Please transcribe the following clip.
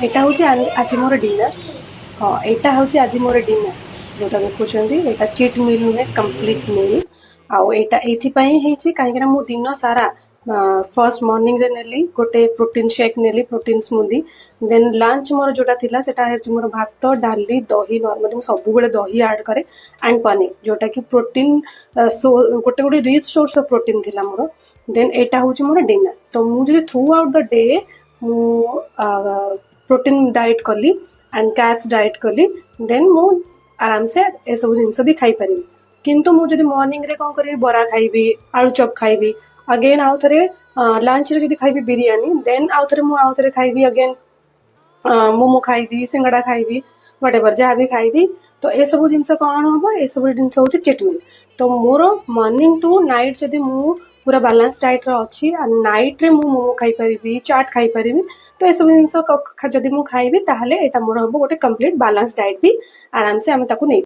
ଏଇଟା ହେଉଛି ଆଜି ମୋର ଡିନର୍। ହଁ, ଏଇଟା ହେଉଛି ଆଜି ମୋର ଡିନର୍ ଯେଉଁଟା ଦେଖୁଛନ୍ତି। ଏଇଟା ଚିଟ୍ ମିଲ୍ ନୁହେଁ, କମ୍ପ୍ଲିଟ୍ ମିଲ୍। ଆଉ ଏଇଟା ଏଇଥିପାଇଁ ହେଇଛି କାହିଁକିନା ମୁଁ ଦିନ ସାରା ଫର୍ଷ୍ଟ ମର୍ଣ୍ଣିଂରେ ନେଲି ଗୋଟେ ପ୍ରୋଟିନ୍ ଶେକ୍, ନେଲି ପ୍ରୋଟିନ୍ ସ୍ମୁଦି। ଦେନ୍ ଲଞ୍ଚ ମୋର ଯେଉଁଟା ଥିଲା ସେଟା ହେଉଛି ମୋର ଭାତ, ଡାଲି, ଦହି। ନର୍ମାଲି ମୁଁ ସବୁବେଳେ ଦହି ଆଡ଼୍ କରେ, ଆଣ୍ଡ ପନିର, ଯେଉଁଟାକି ପ୍ରୋଟିନ୍ ଗୋଟେ ଗୋଟେ ରିଚ୍ ସୋର୍ସ ଅଫ୍ ପ୍ରୋଟିନ୍ ଥିଲା ମୋର। ଦେନ୍ ଏଇଟା ହେଉଛି ମୋର ଡିନର୍। ତ ମୁଁ ଯଦି ଥ୍ରୁ ଆଉଟ୍ ଦ ଡେ ମୁଁ प्रोटीन डाइट कली एंड कैप्स डाइट कली, देन मु आराम से ए सब जिनस भी खाई पारि। किंतु मु जदि मॉर्निंग रे कोन करी, बरा खाइबी, आलू चॉप खाइबी, अगेन आउ थरे लंच रे जदि खाइबी बिरयानी, देन आउ थरे खाइबी अगेन मोमो खाइबी, सिंगड़ा खाइबी, व्हाटएवर जहाँ भी खाइबी। तो ए सब जिनस कौन हम, ए सब जिनस होची चिट मील। तो मोर मॉर्निंग टू नाइट जदि मु पूरा बैलेंस डाइट रे अछि, नाइट रे मु मोमो खाई परिबी, चाट खाई परिबी। तो ए सब जिनस जदि मु खाइबी ताहले एटा मोर हम गोटे कंप्लीट बैलेंस डाइट भी आराम से आम ताकू नहीं।